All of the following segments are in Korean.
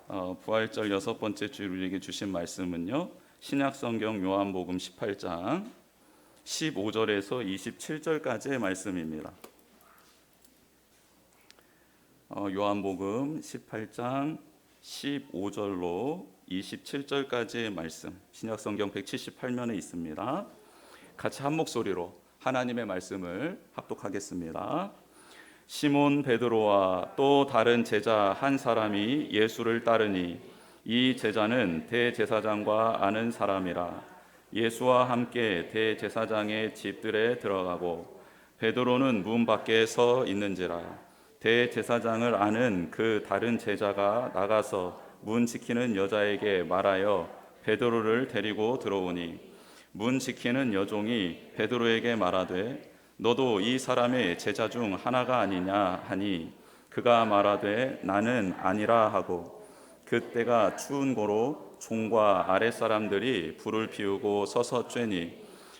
부활절 여섯 번째 주일 우리에게 주신 말씀은요, 신약성경 요한복음 18장 15절에서 27절까지의 말씀입니다. 요한복음 18장 15절로 27절까지의 말씀, 신약성경 178면에 있습니다. 같이 한 목소리로 하나님의 말씀을 합독하겠습니다. 시몬 베드로와 또 다른 제자 한 사람이 예수를 따르니 이 제자는 대제사장과 아는 사람이라. 예수와 함께 대제사장의 집들에 들어가고 베드로는 문 밖에 서 있는지라. 대제사장을 아는 그 다른 제자가 나가서 문 지키는 여자에게 말하여 베드로를 데리고 들어오니 문 지키는 여종이 베드로에게 말하되 너도 이 사람의 제자 중 하나가 아니냐 하니 그가 말하되 나는 아니라 하고 그때가 추운 고로 종과 아랫사람들이 불을 피우고 서서 쬐니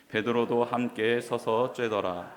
베드로도 함께 서서 쬐더라.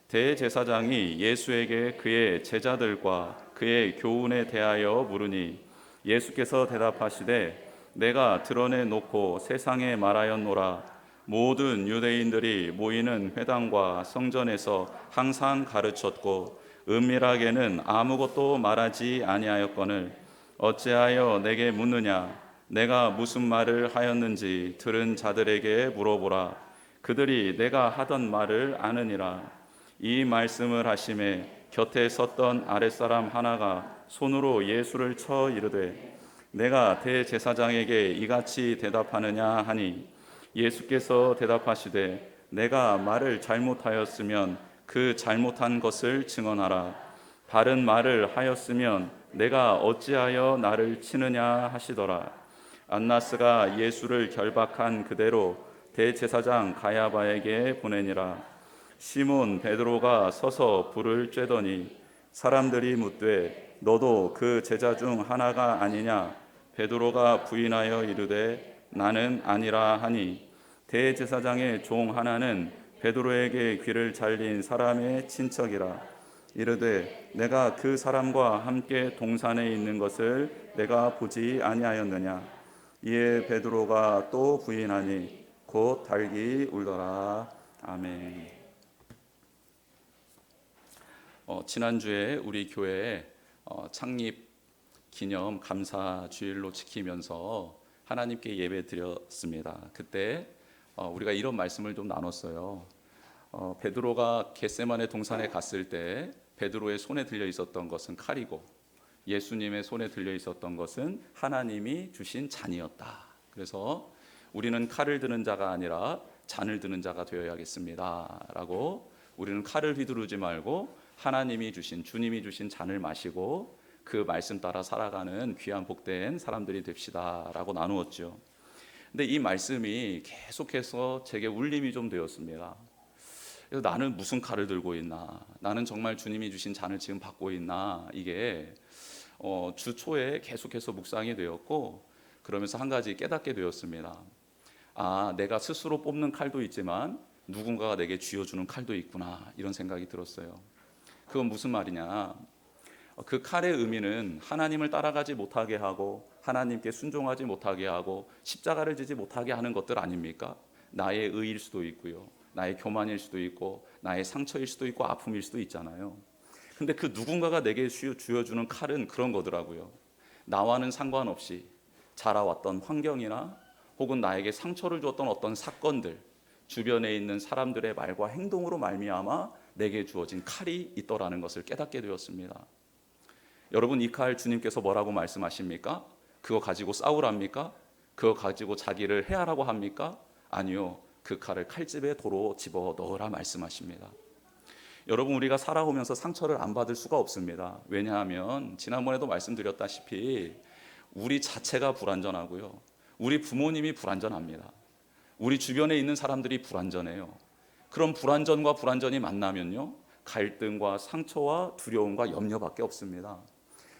대제사장이 예수에게 그의 제자들과 그의 교훈에 대하여 물으니 예수께서 대답하시되 내가 드러내 놓고 세상에 말하였노라. 모든 유대인들이 모이는 회당과 성전에서 항상 가르쳤고 은밀하게는 아무것도 말하지 아니하였거늘 어찌하여 내게 묻느냐. 내가 무슨 말을 하였는지 들은 자들에게 물어보라. 그들이 내가 하던 말을 아느니라. 이 말씀을 하심에 곁에 섰던 아랫사람 하나가 손으로 예수를 쳐 이르되 내가 대제사장에게 이같이 대답하느냐 하니 예수께서 대답하시되 내가 말을 잘못하였으면 그 잘못한 것을 증언하라. 바른 말을 하였으면 내가 어찌하여 나를 치느냐 하시더라. 안나스가 예수를 결박한 그대로 대제사장 가야바에게 보내니라. 시몬 베드로가 서서 불을 쬐더니 사람들이 묻되 너도 그 제자 중 하나가 아니냐. 베드로가 부인하여 이르되 나는 아니라 하니 대제사장의 종 하나는 베드로에게 귀를 잘린 사람의 친척이라. 이르되 내가 그 사람과 함께 동산에 있는 것을 내가 보지 아니하였느냐. 이에 베드로가 또 부인하니 곧 달기 울더라. 아멘. 지난주에 우리 교회에 창립 기념 감사 주일로 지키면서 하나님께 예배 드렸습니다. 그때 우리가 이런 말씀을 좀 나눴어요. 베드로가 겟세마네 동산에 갔을 때 베드로의 손에 들려 있었던 것은 칼이고 예수님의 손에 들려 있었던 것은 하나님이 주신 잔이었다. 그래서 우리는 칼을 드는 자가 아니라 잔을 드는 자가 되어야겠습니다 라고, 우리는 칼을 휘두르지 말고 하나님이 주신, 주님이 주신 잔을 마시고 그 말씀 따라 살아가는 귀한 복된 사람들이 됩시다 라고 나누었죠. 근데 이 말씀이 계속해서 제게 울림이 좀 되었습니다. 그래서 나는 무슨 칼을 들고 있나, 나는 정말 주님이 주신 잔을 지금 받고 있나, 이게 주 초에 계속해서 묵상이 되었고, 그러면서 한 가지 깨닫게 되었습니다. 아, 내가 스스로 뽑는 칼도 있지만 누군가가 내게 쥐어주는 칼도 있구나, 이런 생각이 들었어요. 그건 무슨 말이냐, 그 칼의 의미는 하나님을 따라가지 못하게 하고 하나님께 순종하지 못하게 하고 십자가를 지지 못하게 하는 것들 아닙니까? 나의 의일 수도 있고요, 나의 교만일 수도 있고 나의 상처일 수도 있고 아픔일 수도 있잖아요. 근데 그 누군가가 내게 쥐어주는 칼은 그런 거더라고요. 나와는 상관없이 자라왔던 환경이나 혹은 나에게 상처를 줬던 어떤 사건들, 주변에 있는 사람들의 말과 행동으로 말미암아 내게 주어진 칼이 있더라는 것을 깨닫게 되었습니다. 여러분, 이 칼 주님께서 뭐라고 말씀하십니까? 그거 가지고 싸우랍니까? 그거 가지고 자기를 해하라고 합니까? 아니요, 그 칼을 칼집에 도로 집어 넣으라 말씀하십니다. 여러분, 우리가 살아오면서 상처를 안 받을 수가 없습니다. 왜냐하면 지난번에도 말씀드렸다시피 우리 자체가 불완전하고요, 우리 부모님이 불완전합니다. 우리 주변에 있는 사람들이 불완전해요. 그럼 불완전과 불완전이 만나면요, 갈등과 상처와 두려움과 염려밖에 없습니다.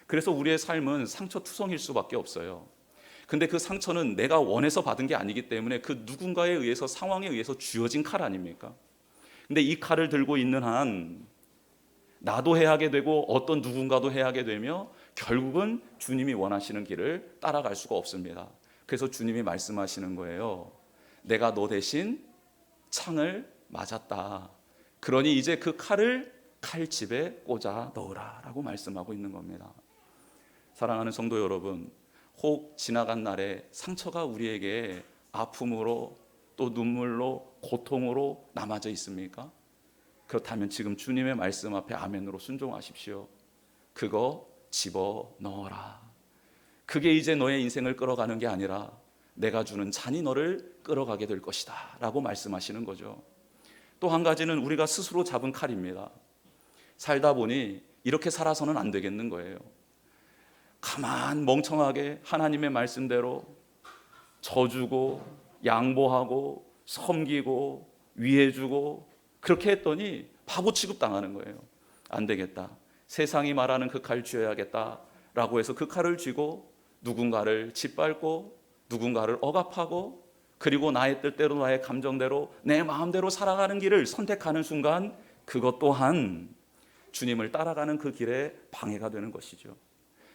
그래서 우리의 삶은 상처투성일 수밖에 없어요. 근데 그 상처는 내가 원해서 받은 게 아니기 때문에 그 누군가에 의해서, 상황에 의해서 쥐어진 칼 아닙니까? 근데 이 칼을 들고 있는 한 나도 해하게 되고 어떤 누군가도 해하게 되며 결국은 주님이 원하시는 길을 따라갈 수가 없습니다. 그래서 주님이 말씀하시는 거예요. 내가 너 대신 창을 맞았다. 그러니 이제 그 칼을 칼집에 꽂아 넣으라 라고 말씀하고 있는 겁니다. 사랑하는 성도 여러분, 혹 지나간 날에 상처가 우리에게 아픔으로 또 눈물로 고통으로 남아져 있습니까? 그렇다면 지금 주님의 말씀 앞에 아멘으로 순종하십시오. 그거 집어 넣어라. 그게 이제 너의 인생을 끌어가는 게 아니라 내가 주는 잔이 너를 끌어가게 될 것이다 라고 말씀하시는 거죠. 또 한 가지는 우리가 스스로 잡은 칼입니다. 살다 보니 이렇게 살아서는 안 되겠는 거예요. 가만 멍청하게 하나님의 말씀대로 져주고 양보하고 섬기고 위해주고 그렇게 했더니 바보 취급당하는 거예요. 안 되겠다. 세상이 말하는 그 칼 쥐어야겠다라고 해서 그 칼을 쥐고 누군가를 짓밟고 누군가를 억압하고 그리고 나의 뜻대로 나의 감정대로 내 마음대로 살아가는 길을 선택하는 순간 그것 또한 주님을 따라가는 그 길에 방해가 되는 것이죠.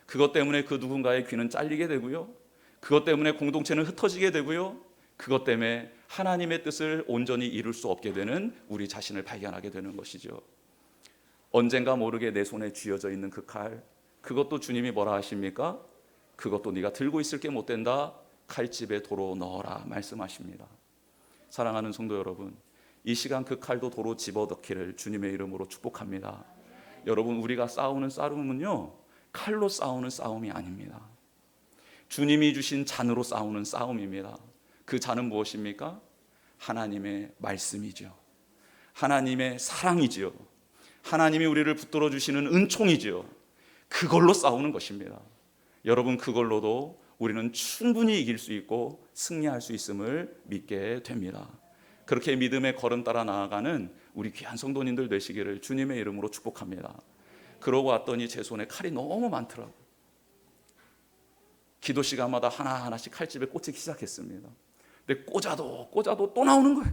그것 때문에 그 누군가의 귀는 잘리게 되고요. 그것 때문에 공동체는 흩어지게 되고요. 그것 때문에 하나님의 뜻을 온전히 이룰 수 없게 되는 우리 자신을 발견하게 되는 것이죠. 언젠가 모르게 내 손에 쥐어져 있는 그 칼, 그것도 주님이 뭐라 하십니까? 그것도 네가 들고 있을 게 못 된다. 칼집에 도로 넣어라 말씀하십니다. 사랑하는 성도 여러분, 이 시간 그 칼도 도로 집어넣기를 주님의 이름으로 축복합니다. 여러분, 우리가 싸우는 싸움은요, 칼로 싸우는 싸움이 아닙니다. 주님이 주신 잔으로 싸우는 싸움입니다. 그 잔은 무엇입니까? 하나님의 말씀이죠. 하나님의 사랑이죠. 하나님이 우리를 붙들어 주시는 은총이죠. 그걸로 싸우는 것입니다. 여러분, 그걸로도 우리는 충분히 이길 수 있고 승리할 수 있음을 믿게 됩니다. 그렇게 믿음의 걸음 따라 나아가는 우리 귀한 성도님들 되시기를 주님의 이름으로 축복합니다. 그러고 왔더니 제 손에 칼이 너무 많더라고요. 기도 시간마다 하나하나씩 칼집에 꽂히기 시작했습니다. 근데 꽂아도 또 나오는 거예요.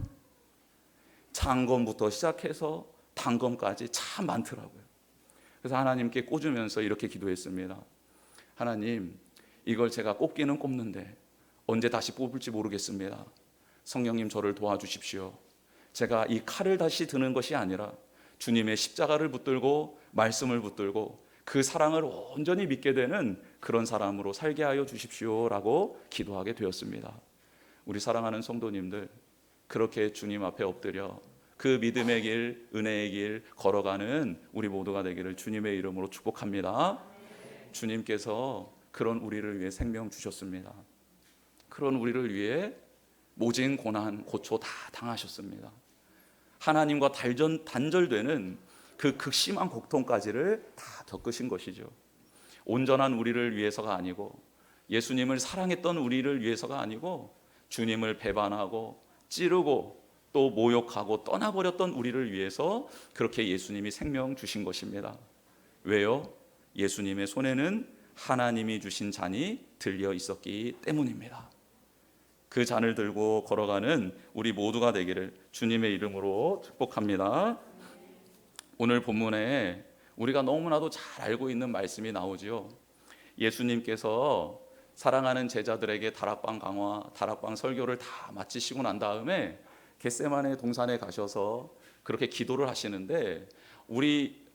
장검부터 시작해서 단검까지 참 많더라고요. 그래서 하나님께 꽂으면서 이렇게 기도했습니다. 하나님, 이걸 제가 꼽기는 꼽는데 언제 다시 뽑을지 모르겠습니다. 성령님, 저를 도와주십시오. 제가 이 칼을 다시 드는 것이 아니라 주님의 십자가를 붙들고 말씀을 붙들고 그 사랑을 온전히 믿게 되는 그런 사람으로 살게 하여 주십시오라고 기도하게 되었습니다. 우리 사랑하는 성도님들, 그렇게 주님 앞에 엎드려 그 믿음의 길, 은혜의 길 걸어가는 우리 모두가 되기를 주님의 이름으로 축복합니다. 주님께서 그런 우리를 위해 생명 주셨습니다. 그런 우리를 위해 모진 고난, 고초 다 당하셨습니다. 하나님과 단절되는 그 극심한 고통까지를 다 겪으신 것이죠. 온전한 우리를 위해서가 아니고 예수님을 사랑했던 우리를 위해서가 아니고 주님을 배반하고 찌르고 또 모욕하고 떠나버렸던 우리를 위해서 그렇게 예수님이 생명 주신 것입니다. 왜요? 예수님의 손에는 하나님이 주신 잔이 들려 있었기 때문입니다. 그 잔을 들고 걸어가는 우리 모두가 되기를 주님의 이름으로 축복합니다. 오늘 본문에 우리가 너무나도 잘 알고 있는 말씀이 나오지요. 예수님께서 사랑하는 제자들에게 다락방 강화, 다락방 설교를 다 마치시고 난 다음에 겟세마네 동산에 가셔서 그렇게 기도를 하시는데 우리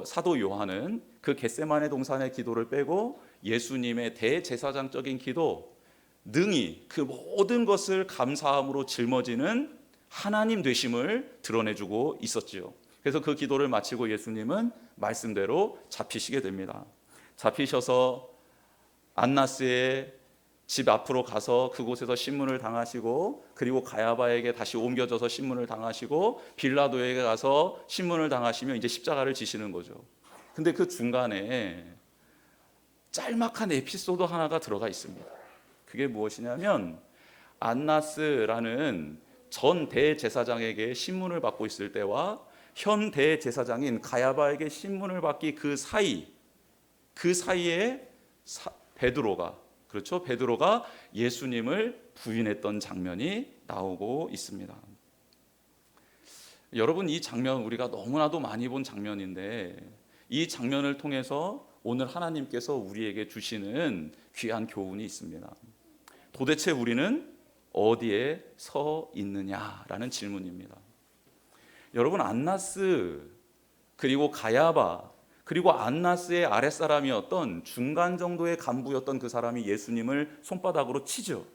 사도 요한은 그 겟세마네 동산의 기도를 빼고 예수님의 대제사장적인 기도, 능히 그 모든 것을 감사함으로 짊어지는 하나님 되심을 드러내주고 있었지요. 그래서 그 기도를 마치고 예수님은 말씀대로 잡히시게 됩니다. 잡히셔서 안나스의 집 앞으로 가서 그곳에서 신문을 당하시고 그리고 가야바에게 다시 옮겨져서 신문을 당하시고 빌라도에게 가서 신문을 당하시며 이제 십자가를 지시는 거죠. 근데 그 중간에 짤막한 에피소드 하나가 들어가 있습니다. 그게 무엇이냐면 안나스라는 전 대제사장에게 신문을 받고 있을 때와 현 대제사장인 가야바에게 신문을 받기 그 사이에 베드로가 예수님을 부인했던 장면이 나오고 있습니다. 여러분, 이 장면 우리가 너무나도 많이 본 장면인데 이 장면을 통해서 오늘 하나님께서 우리에게 주시는 귀한 교훈이 있습니다. 도대체 우리는 어디에 서 있느냐라는 질문입니다. 여러분, 안나스 그리고 가야바 그리고 안나스의 아랫사람이었던 중간 정도의 간부였던 그 사람이 예수님을 손바닥으로 치죠.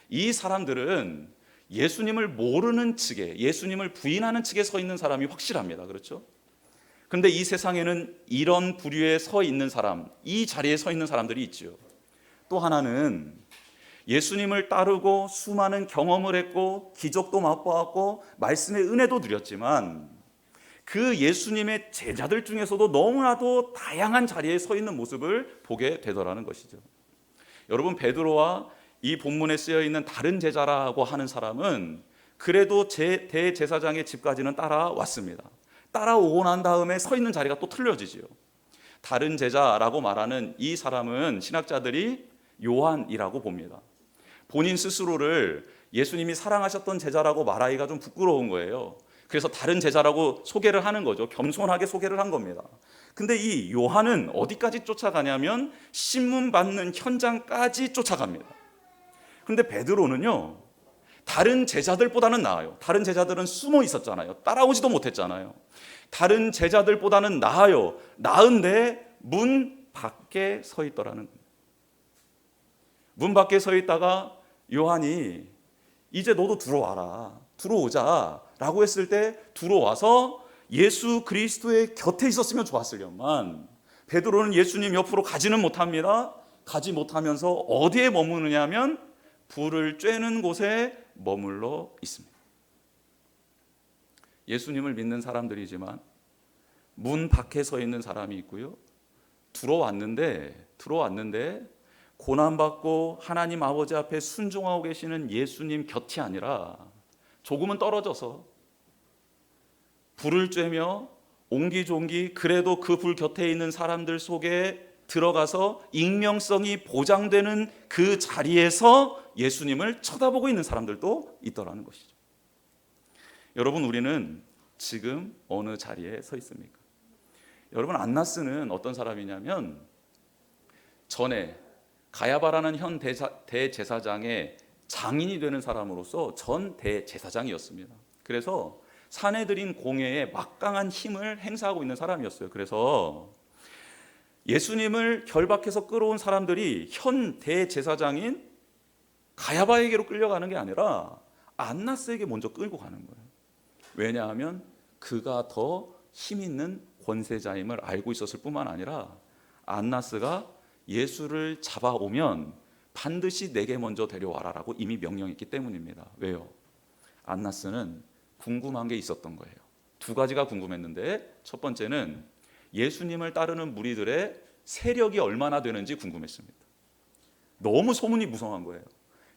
이 사람들은 예수님을 모르는 측에, 예수님을 부인하는 측에 서 있는 사람이 확실합니다. 그렇죠? 그런데 이 세상에는 이런 부류에 서 있는 사람, 이 자리에 서 있는 사람들이 있죠. 또 하나는 예수님을 따르고 수많은 경험을 했고 기적도 맛보았고 말씀의 은혜도 누렸지만 그 예수님의 제자들 중에서도 너무나도 다양한 자리에 서 있는 모습을 보게 되더라는 것이죠. 여러분, 베드로와 이 본문에 쓰여 있는 다른 제자라고 하는 사람은 그래도 대제사장의 집까지는 따라왔습니다. 따라오고 난 다음에 서 있는 자리가 또 틀려지지요. 다른 제자라고 말하는 이 사람은 신학자들이 요한이라고 봅니다. 본인 스스로를 예수님이 사랑하셨던 제자라고 말하기가 좀 부끄러운 거예요. 그래서 다른 제자라고 소개를 하는 거죠. 겸손하게 소개를 한 겁니다. 근데 이 요한은 어디까지 쫓아가냐면 신문 받는 현장까지 쫓아갑니다. 근데 베드로는요, 다른 제자들보다는 나아요. 다른 제자들은 숨어 있었잖아요. 따라오지도 못했잖아요. 다른 제자들보다는 나아요. 나은데 문 밖에 서 있더라는 겁니다. 문 밖에 서 있다가 요한이 이제 너도 들어와라, 들어오자 라고 했을 때 들어와서 예수 그리스도의 곁에 있었으면 좋았으련만 베드로는 예수님 옆으로 가지는 못합니다. 가지 못하면서 어디에 머무느냐 하면 불을 쬐는 곳에 머물러 있습니다. 예수님을 믿는 사람들이지만 문 밖에 서 있는 사람이 있고요, 들어왔는데 고난받고 하나님 아버지 앞에 순종하고 계시는 예수님 곁이 아니라 조금은 떨어져서 불을 쬐며 옹기종기 그래도 그 불 곁에 있는 사람들 속에 들어가서 익명성이 보장되는 그 자리에서 예수님을 쳐다보고 있는 사람들도 있더라는 것이죠. 여러분, 우리는 지금 어느 자리에 서 있습니까? 여러분, 안나스는 어떤 사람이냐면 전에 가야바라는 현 대제사장의 장인이 되는 사람으로서 전 대제사장이었습니다. 그래서 사내들인 공회에 막강한 힘을 행사하고 있는 사람이었어요. 그래서 예수님을 결박해서 끌어온 사람들이 현 대제사장인 가야바에게로 끌려가는 게 아니라 안나스에게 먼저 끌고 가는 거예요. 왜냐하면 그가 더 힘 있는 권세자임을 알고 있었을 뿐만 아니라 안나스가 예수를 잡아오면 반드시 내게 먼저 데려와라라고 이미 명령했기 때문입니다. 왜요? 안나스는 궁금한 게 있었던 거예요. 두 가지가 궁금했는데, 첫 번째는 예수님을 따르는 무리들의 세력이 얼마나 되는지 궁금했습니다. 너무 소문이 무성한 거예요.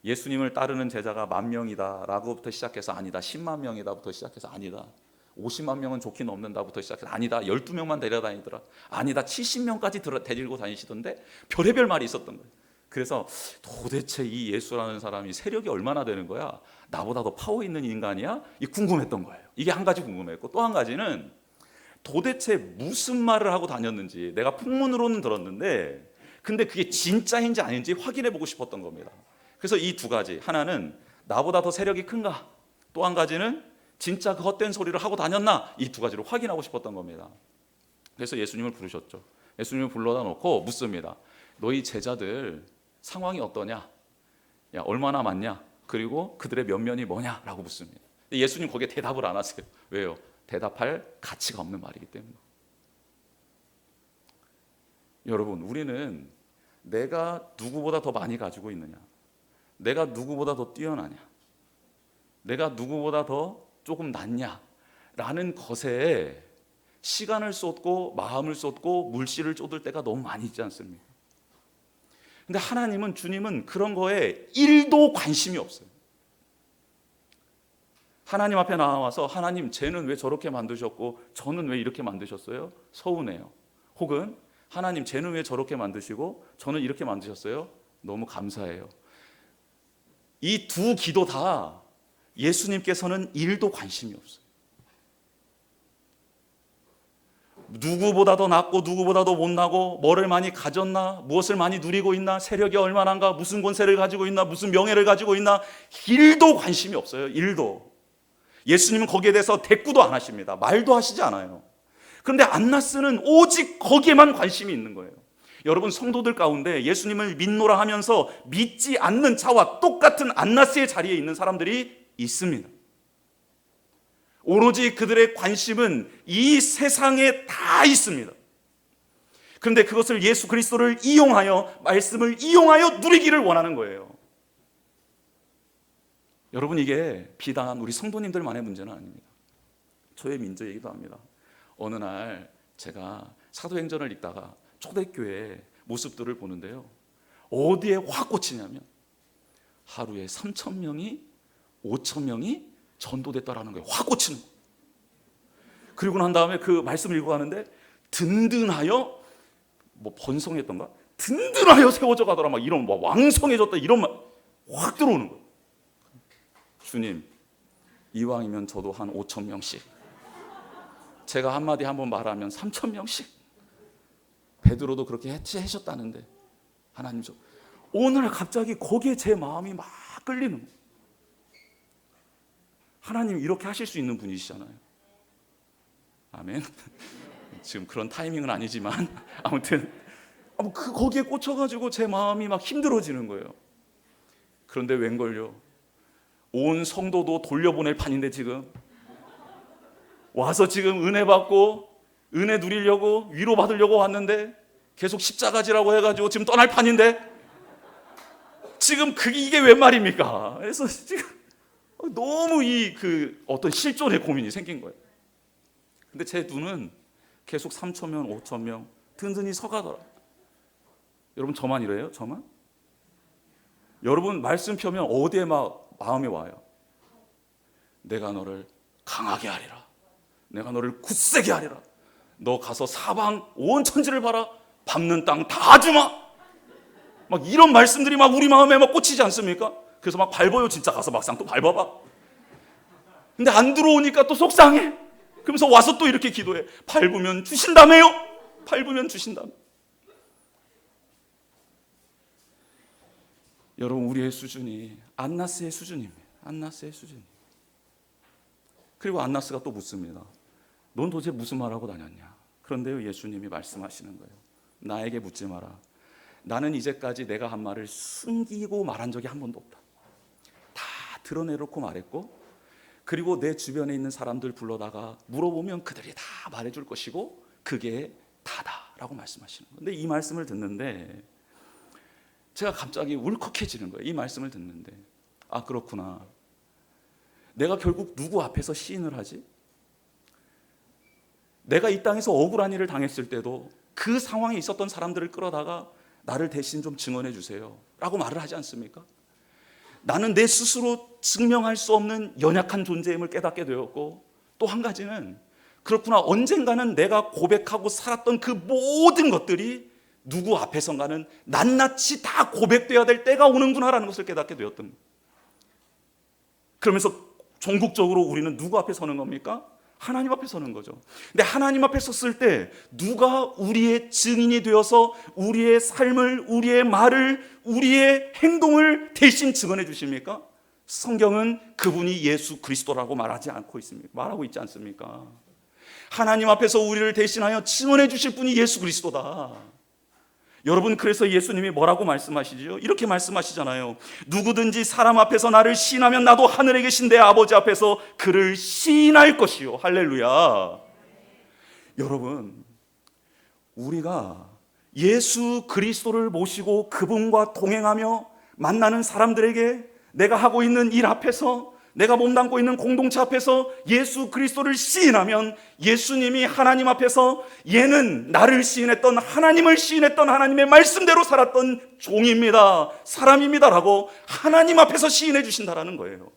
예수님을 따르는 제자가 10,000명이다 라고부터 시작해서 아니다, 10만 명이다부터 시작해서 아니다, 50만 명은 좋게 넘는다부터 시작해서 아니다, 12명만 데려다니더라, 아니다, 70명까지 데리고 다니시던데 별의별 말이 있었던 거예요. 그래서 도대체 이 예수라는 사람이 세력이 얼마나 되는 거야? 나보다 더 파워 있는 인간이야? 이 궁금했던 거예요. 이게 한 가지 궁금했고, 또 한 가지는 도대체 무슨 말을 하고 다녔는지, 내가 풍문으로는 들었는데 근데 그게 진짜인지 아닌지 확인해 보고 싶었던 겁니다. 그래서 이 두 가지, 하나는 나보다 더 세력이 큰가, 또 한 가지는 진짜 그 헛된 소리를 하고 다녔나, 이 두 가지를 확인하고 싶었던 겁니다. 그래서 예수님을 부르셨죠. 예수님을 불러다 놓고 묻습니다. 너희 제자들 상황이 어떠냐? 야, 얼마나 많냐? 그리고 그들의 면면이 뭐냐? 라고 묻습니다. 예수님 거기에 대답을 안 하세요. 왜요? 대답할 가치가 없는 말이기 때문에. 여러분, 우리는 내가 누구보다 더 많이 가지고 있느냐, 내가 누구보다 더 뛰어나냐, 내가 누구보다 더 조금 낫냐 라는 것에 시간을 쏟고 마음을 쏟고 물씨를 쏟을 때가 너무 많이 있지 않습니까? 근데 하나님은, 주님은 그런 거에 1도 관심이 없어요. 하나님 앞에 나와서 하나님, 쟤는 왜 저렇게 만드셨고 저는 왜 이렇게 만드셨어요? 서운해요. 혹은 하나님, 쟤는 왜 저렇게 만드시고 저는 이렇게 만드셨어요? 너무 감사해요. 이 두 기도 다 예수님께서는 1도 관심이 없어요. 누구보다 더 낫고 누구보다 더 못나고 뭐를 많이 가졌나, 무엇을 많이 누리고 있나, 세력이 얼마나인가, 무슨 권세를 가지고 있나, 무슨 명예를 가지고 있나, 1도 관심이 없어요. 1도. 예수님은 거기에 대해서 대꾸도 안 하십니다. 말도 하시지 않아요. 그런데 안나스는 오직 거기에만 관심이 있는 거예요. 여러분, 성도들 가운데 예수님을 믿노라 하면서 믿지 않는 자와 똑같은 안나스의 자리에 있는 사람들이 있습니다. 오로지 그들의 관심은 이 세상에 다 있습니다. 그런데 그것을 예수 그리스도를 이용하여, 말씀을 이용하여 누리기를 원하는 거예요. 여러분, 이게 비단 우리 성도님들만의 문제는 아닙니다. 저의 문제이기도 합니다. 어느 날 제가 사도행전을 읽다가 초대교회 모습들을 보는데요, 어디에 확 꽂히냐면 하루에 3,000명이 5,000명이 전도됐다라는 거예요. 확 꽂히는 거예요. 그리고 난 다음에 그 말씀을 읽어가는데 든든하여 뭐 번성했던가, 든든하여 세워져 가더라, 막 이런, 뭐 왕성해졌다, 이런 말 확 들어오는 거예요. 주님, 이왕이면 저도 한 5,000명씩, 제가 한마디 한번 말하면 3,000명씩. 베드로도 그렇게 하셨다는데 하나님, 저 오늘 갑자기 거기에 제 마음이 막 끌리는 거예요. 하나님 이렇게 하실 수 있는 분이시잖아요. 아멘. 지금 그런 타이밍은 아니지만 아무튼 거기에 꽂혀가지고 제 마음이 막 힘들어지는 거예요. 그런데 웬걸요, 온 성도도 돌려보낼 판인데 지금 와서 지금 은혜 받고 은혜 누리려고 위로받으려고 왔는데 계속 십자가지라고 해가지고 지금 떠날 판인데 지금 이게 웬 말입니까? 그래서 지금 너무 어떤 실존의 고민이 생긴 거예요. 근데 제 눈은 계속 3,000명, 5,000명 든든히 서가더라. 여러분, 저만 이래요? 저만? 여러분, 말씀 펴면 어디에 막 마음이 와요? 내가 너를 강하게 하리라, 내가 너를 굳세게 하리라, 너 가서 사방 온 천지를 봐라, 밟는 땅 다 주마, 막 이런 말씀들이 막 우리 마음에 막 꽂히지 않습니까? 그래서 막 밟아요. 진짜 가서 막상 또 밟아봐. 근데 안 들어오니까 또 속상해. 그러면서 와서 또 이렇게 기도해. 밟으면 주신다며요. 밟으면 주신다며. 여러분, 우리의 수준이 안나스의 수준입니다. 안나스의 수준. 그리고 안나스가 또 묻습니다. 넌 도대체 무슨 말하고 다녔냐? 그런데요, 예수님이 말씀하시는 거예요. 나에게 묻지 마라. 나는 이제까지 내가 한 말을 숨기고 말한 적이 한 번도 없다. 다 드러내놓고 말했고, 그리고 내 주변에 있는 사람들 불러다가 물어보면 그들이 다 말해줄 것이고 그게 다다라고 말씀하시는 거예요. 근데 이 말씀을 듣는데 제가 갑자기 울컥해지는 거예요. 이 말씀을 듣는데, 아, 그렇구나. 내가 결국 누구 앞에서 시인을 하지? 내가 이 땅에서 억울한 일을 당했을 때도 그 상황에 있었던 사람들을 끌어다가 나를 대신 좀 증언해 주세요 라고 말을 하지 않습니까? 나는 내 스스로 증명할 수 없는 연약한 존재임을 깨닫게 되었고, 또 한 가지는 그렇구나, 언젠가는 내가 고백하고 살았던 그 모든 것들이 누구 앞에선가는 낱낱이 다 고백되어야 될 때가 오는구나라는 것을 깨닫게 되었던 거예요. 그러면서 종국적으로 우리는 누구 앞에 서는 겁니까? 하나님 앞에 서는 거죠. 근데 하나님 앞에 섰을 때 누가 우리의 증인이 되어서 우리의 삶을, 우리의 말을, 우리의 행동을 대신 증언해 주십니까? 성경은 그분이 예수 그리스도라고 말하지 않고 있습니까? 말하고 있지 않습니까? 하나님 앞에서 우리를 대신하여 증언해 주실 분이 예수 그리스도다. 여러분, 그래서 예수님이 뭐라고 말씀하시죠? 이렇게 말씀하시잖아요. 누구든지 사람 앞에서 나를 시인하면 나도 하늘에 계신 내 아버지 앞에서 그를 시인할 것이요. 할렐루야. 여러분, 우리가 예수 그리스도를 모시고 그분과 동행하며 만나는 사람들에게 내가 하고 있는 일 앞에서, 내가 몸담고 있는 공동체 앞에서 예수 그리스도를 시인하면 예수님이 하나님 앞에서 얘는 나를 시인했던, 하나님을 시인했던, 하나님의 말씀대로 살았던 종입니다, 사람입니다라고 하나님 앞에서 시인해 주신다라는 거예요.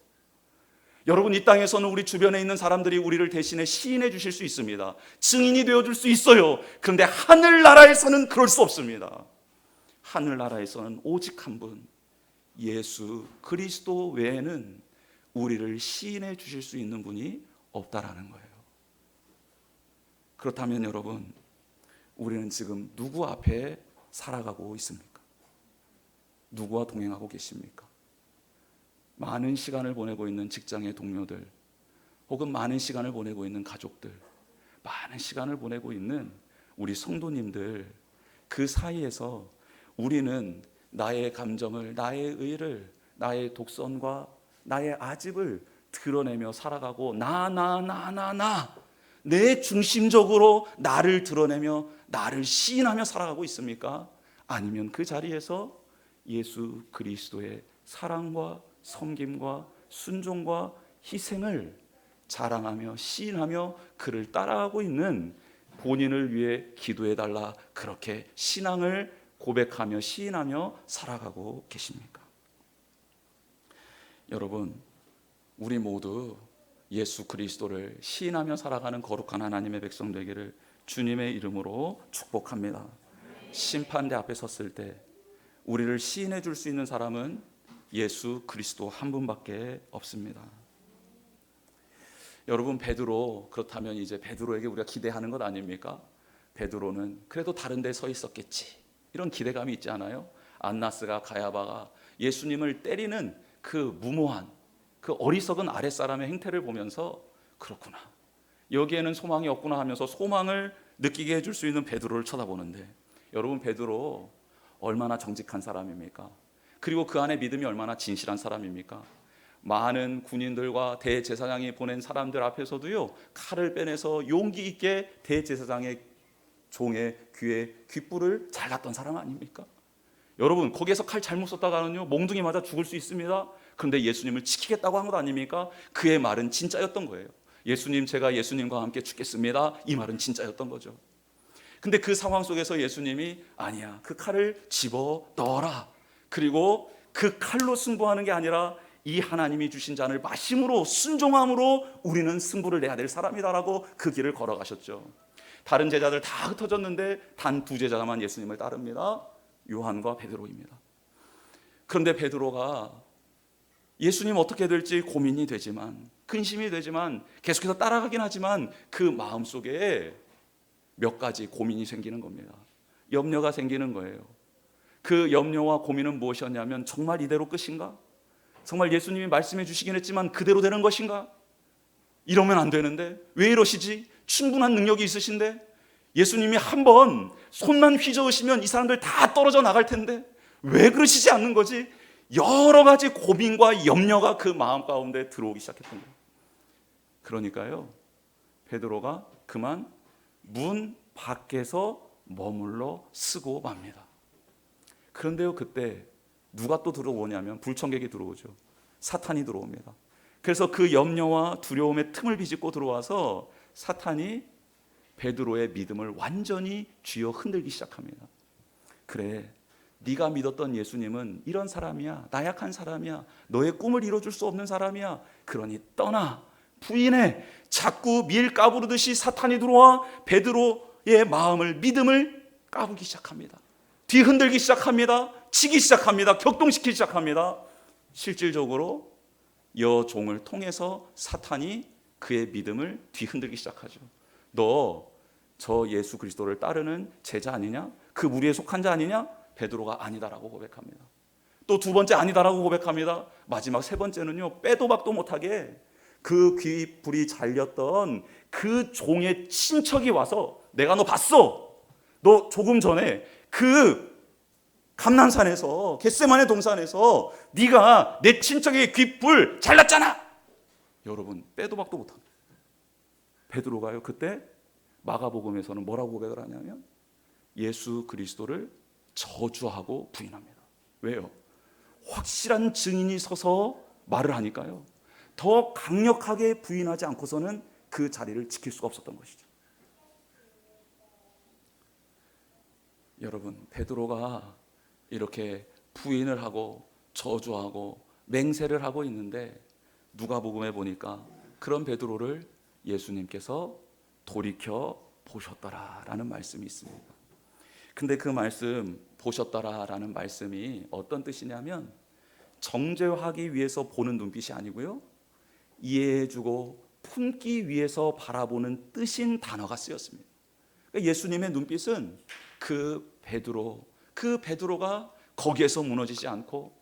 여러분, 이 땅에서는 우리 주변에 있는 사람들이 우리를 대신해 시인해 주실 수 있습니다. 증인이 되어줄 수 있어요. 그런데 하늘나라에서는 그럴 수 없습니다. 하늘나라에서는 오직 한 분, 예수 그리스도 외에는 우리를 시인해 주실 수 있는 분이 없다라는 거예요. 그렇다면 여러분, 우리는 지금 누구 앞에 살아가고 있습니까? 누구와 동행하고 계십니까? 많은 시간을 보내고 있는 직장의 동료들, 혹은 많은 시간을 보내고 있는 가족들, 많은 시간을 보내고 있는 우리 성도님들, 그 사이에서 우리는 나의 감정을, 나의 의를, 나의 독선과 나의 아집을 드러내며 살아가고 내 중심적으로 나를 드러내며 나를 시인하며 살아가고 있습니까? 아니면 그 자리에서 예수 그리스도의 사랑과 섬김과 순종과 희생을 자랑하며 시인하며 그를 따라가고 있는, 본인을 위해 기도해달라 그렇게 신앙을 고백하며 시인하며 살아가고 계십니까? 여러분, 우리 모두 예수 그리스도를 시인하며 살아가는 거룩한 하나님의 백성 되기를 주님의 이름으로 축복합니다. 심판대 앞에 섰을 때 우리를 시인해 줄 수 있는 사람은 예수 그리스도 한 분밖에 없습니다. 여러분, 베드로, 그렇다면 이제 베드로에게 우리가 기대하는 것 아닙니까? 베드로는 그래도 다른 데 서 있었겠지, 이런 기대감이 있지 않아요? 안나스가, 가야바가 예수님을 때리는 그 무모한, 그 어리석은 아랫사람의 행태를 보면서 그렇구나, 여기에는 소망이 없구나 하면서 소망을 느끼게 해줄 수 있는 베드로를 쳐다보는데, 여러분, 베드로 얼마나 정직한 사람입니까? 그리고 그 안에 믿음이 얼마나 진실한 사람입니까? 많은 군인들과 대제사장이 보낸 사람들 앞에서도요, 칼을 빼내서 용기 있게 대제사장의 종의 귀에 귓불을 잘랐던 사람 아닙니까? 여러분, 거기에서 칼 잘못 썼다가는요, 몽둥이 맞아 죽을 수 있습니다. 그런데 예수님을 지키겠다고 한 것 아닙니까? 그의 말은 진짜였던 거예요. 예수님, 제가 예수님과 함께 죽겠습니다, 이 말은 진짜였던 거죠. 근데 그 상황 속에서 예수님이 아니야, 그 칼을 집어 넣어라, 그리고 그 칼로 승부하는 게 아니라 이 하나님이 주신 잔을 마심으로, 순종함으로 우리는 승부를 내야 될 사람이다라고 그 길을 걸어가셨죠. 다른 제자들 다 흩어졌는데 단 두 제자만 예수님을 따릅니다. 요한과 베드로입니다. 그런데 베드로가 예수님 어떻게 될지 고민이 되지만, 근심이 되지만, 계속해서 따라가긴 하지만 그 마음속에 몇 가지 고민이 생기는 겁니다. 염려가 생기는 거예요. 그 염려와 고민은 무엇이었냐면, 정말 이대로 끝인가? 정말 예수님이 말씀해 주시긴 했지만 그대로 되는 것인가? 이러면 안 되는데 왜 이러시지? 충분한 능력이 있으신데, 예수님이 한번 손만 휘저으시면 이 사람들 다 떨어져 나갈 텐데 왜 그러시지 않는 거지? 여러 가지 고민과 염려가 그 마음 가운데 들어오기 시작했던 거예요. 그러니까요, 베드로가 그만 문 밖에서 머물러 쓰고 맙니다. 그런데요, 그때 누가 또 들어오냐면 불청객이 들어오죠. 사탄이 들어옵니다. 그래서 그 염려와 두려움의 틈을 비집고 들어와서 사탄이 베드로의 믿음을 완전히 쥐어 흔들기 시작합니다. 그래, 네가 믿었던 예수님은 이런 사람이야, 나약한 사람이야, 너의 꿈을 이뤄줄 수 없는 사람이야, 그러니 떠나, 부인해. 자꾸 밀 까부르듯이 사탄이 들어와 베드로의 마음을, 믿음을 까부기 시작합니다. 뒤흔들기 시작합니다. 치기 시작합니다. 격동시키기 시작합니다. 실질적으로 여종을 통해서 사탄이 그의 믿음을 뒤흔들기 시작하죠. 너 저 예수 그리스도를 따르는 제자 아니냐? 그 무리에 속한 자 아니냐? 베드로가 아니다라고 고백합니다. 또 두 번째 아니다라고 고백합니다. 마지막 세 번째는요, 빼도 박도 못하게 그 귀불이 잘렸던 그 종의 친척이 와서, 내가 너 봤어, 너 조금 전에 그 감난산에서, 겟세마네 동산에서 네가 내 친척의 귓불 잘랐잖아. 여러분, 빼도 박도 못합니다. 베드로가요, 그때 마가복음에서는 뭐라고 고백을 하냐면 예수 그리스도를 저주하고 부인합니다. 왜요? 확실한 증인이 서서 말을 하니까요, 더 강력하게 부인하지 않고서는 그 자리를 지킬 수가 없었던 것이죠. 여러분, 베드로가 이렇게 부인을 하고 저주하고 맹세를 하고 있는데, 누가복음에 보니까 그런 베드로를 예수님께서 돌이켜 보셨더라라는 말씀이 있습니다. 근데 그 말씀, 보셨더라라는 말씀이 어떤 뜻이냐면, 정죄하기 위해서 보는 눈빛이 아니고요, 이해해주고 품기 위해서 바라보는 뜻인 단어가 쓰였습니다. 그러니까 예수님의 눈빛은 그 베드로가 거기에서 무너지지 않고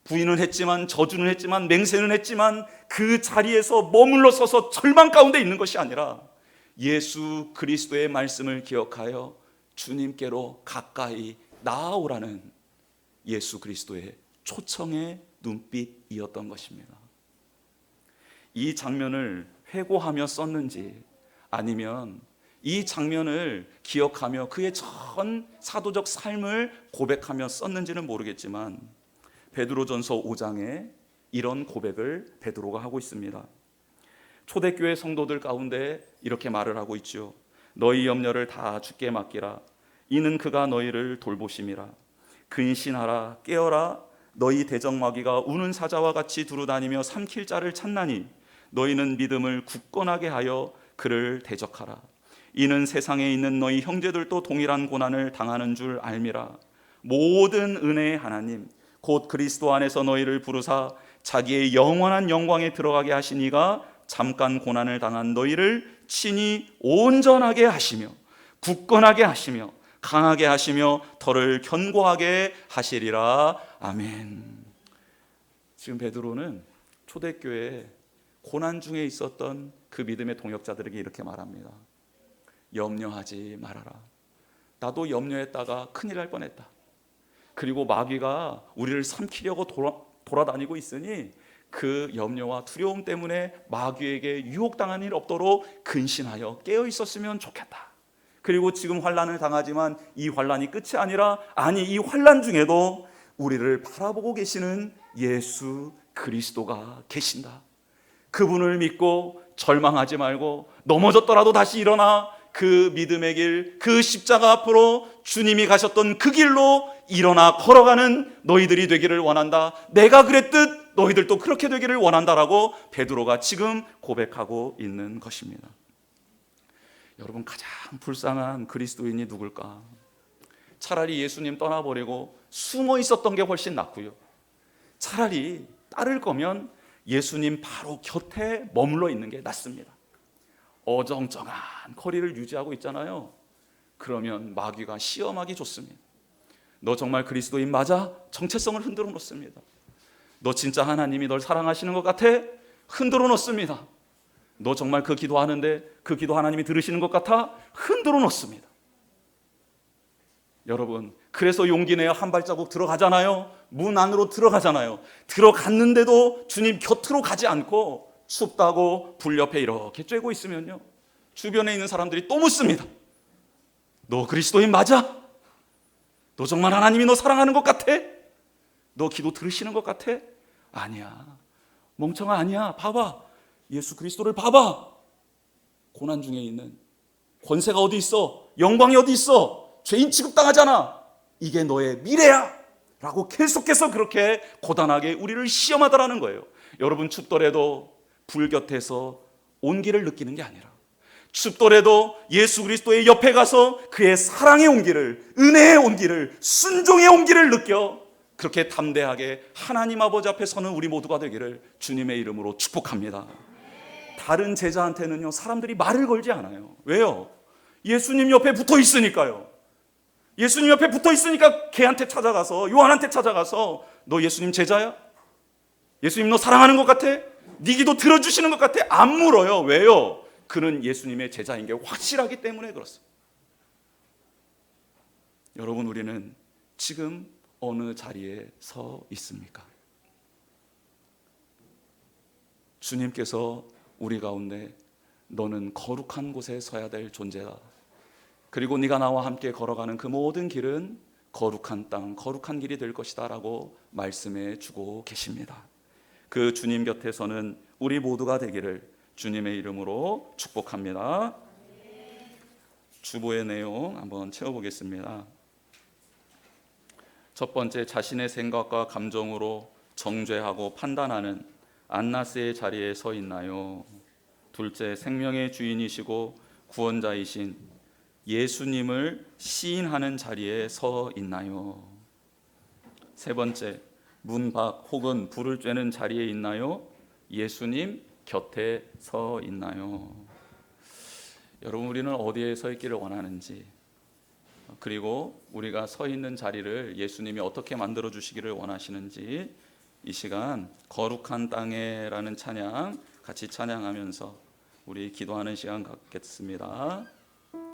부인은 했지만, 저주는 했지만, 맹세는 했지만 그 자리에서 머물러 서서 절망 가운데 있는 것이 아니라 예수 그리스도의 말씀을 기억하여 주님께로 가까이 나아오라는 예수 그리스도의 초청의 눈빛이었던 것입니다. 이 장면을 회고하며 썼는지, 아니면 이 장면을 기억하며 그의 전 사도적 삶을 고백하며 썼는지는 모르겠지만, 베드로전서 5장에 이런 고백을 베드로가 하고 있습니다. 초대교회 성도들 가운데 이렇게 말을 하고 있죠. 너희 염려를 다 주께 맡기라. 이는 그가 너희를 돌보심이라. 근신하라, 깨어라. 너희 대적마귀가 우는 사자와 같이 두루다니며 삼킬 자를 찾나니 너희는 믿음을 굳건하게 하여 그를 대적하라. 이는 세상에 있는 너희 형제들도 동일한 고난을 당하는 줄 알미라. 모든 은혜의 하나님 곧 그리스도 안에서 너희를 부르사 자기의 영원한 영광에 들어가게 하시니가 잠깐 고난을 당한 너희를 친히 온전하게 하시며 굳건하게 하시며 강하게 하시며 더를 견고하게 하시리라. 아멘. 지금 베드로는 초대교회에 고난 중에 있었던 그 믿음의 동역자들에게 이렇게 말합니다. 염려하지 말아라. 나도 염려했다가 큰일 날 뻔했다. 그리고 마귀가 우리를 삼키려고 돌아다니고 있으니 그 염려와 두려움 때문에 마귀에게 유혹당한 일 없도록 근신하여 깨어 있었으면 좋겠다. 그리고 지금 환난을 당하지만 이 환난이 끝이 아니라, 아니 이 환난 중에도 우리를 바라보고 계시는 예수 그리스도가 계신다. 그분을 믿고 절망하지 말고 넘어졌더라도 다시 일어나 그 믿음의 길, 그 십자가 앞으로 주님이 가셨던 그 길로 일어나 걸어가는 너희들이 되기를 원한다. 내가 그랬듯 너희들도 그렇게 되기를 원한다라고 베드로가 지금 고백하고 있는 것입니다. 여러분, 가장 불쌍한 그리스도인이 누굴까? 차라리 예수님 떠나버리고 숨어 있었던 게 훨씬 낫고요. 차라리 따를 거면 예수님 바로 곁에 머물러 있는 게 낫습니다. 어정쩡한 거리를 유지하고 있잖아요. 그러면 마귀가 시험하기 좋습니다. 너 정말 그리스도인 맞아? 정체성을 흔들어 놓습니다. 너 진짜 하나님이 널 사랑하시는 것 같아? 흔들어 놓습니다. 너 정말 그 기도하는데 그 기도 하나님이 들으시는 것 같아? 흔들어 놓습니다. 여러분, 그래서 용기 내어 한 발자국 들어가잖아요. 문 안으로 들어가잖아요. 들어갔는데도 주님 곁으로 가지 않고 춥다고 불 옆에 이렇게 쬐고 있으면요, 주변에 있는 사람들이 또 묻습니다. 너 그리스도인 맞아? 너 정말 하나님이 너 사랑하는 것 같아? 너 기도 들으시는 것 같아? 아니야. 멍청아, 아니야. 봐봐. 예수 그리스도를 봐봐. 고난 중에 있는, 권세가 어디 있어? 영광이 어디 있어? 죄인 취급당하잖아. 이게 너의 미래야 라고 계속해서 그렇게 고단하게 우리를 시험하더라는 거예요. 여러분, 춥더라도 불 곁에서 온기를 느끼는 게 아니라, 춥더라도 예수 그리스도의 옆에 가서 그의 사랑의 온기를, 은혜의 온기를, 순종의 온기를 느껴 그렇게 담대하게 하나님 아버지 앞에 서는 우리 모두가 되기를 주님의 이름으로 축복합니다. 다른 제자한테는요, 사람들이 말을 걸지 않아요. 왜요? 예수님 옆에 붙어 있으니까요. 예수님 옆에 붙어 있으니까 걔한테 찾아가서, 요한한테 찾아가서, 너 예수님 제자야? 예수님 너 사랑하는 것 같아? 네 기도 들어주시는 것 같아? 안 물어요. 왜요? 그는 예수님의 제자인 게 확실하기 때문에 그렇습니다. 여러분, 우리는 지금 어느 자리에 서 있습니까? 주님께서 우리 가운데 너는 거룩한 곳에 서야 될 존재다. 그리고 네가 나와 함께 걸어가는 그 모든 길은 거룩한 땅, 거룩한 길이 될 것이다 라고 말씀해 주고 계십니다. 그 주님 곁에서는 우리 모두가 되기를 주님의 이름으로 축복합니다. 주보의 내용 한번 채워보겠습니다. 첫 번째, 자신의 생각과 감정으로 정죄하고 판단하는 안나스의 자리에 서 있나요? 둘째, 생명의 주인이시고 구원자이신 예수님을 시인하는 자리에 서 있나요? 세 번째, 문 밖 혹은 불을 쬐는 자리에 있나요? 예수님 곁에 서 있나요? 여러분, 우리는 어디에 서 있기를 원하는지, 그리고 우리가 서 있는 자리를 예수님이 어떻게 만들어 주시기를 원하시는지 이 시간 거룩한 땅에라는 찬양 같이 찬양하면서 우리 기도하는 시간 갖겠습니다.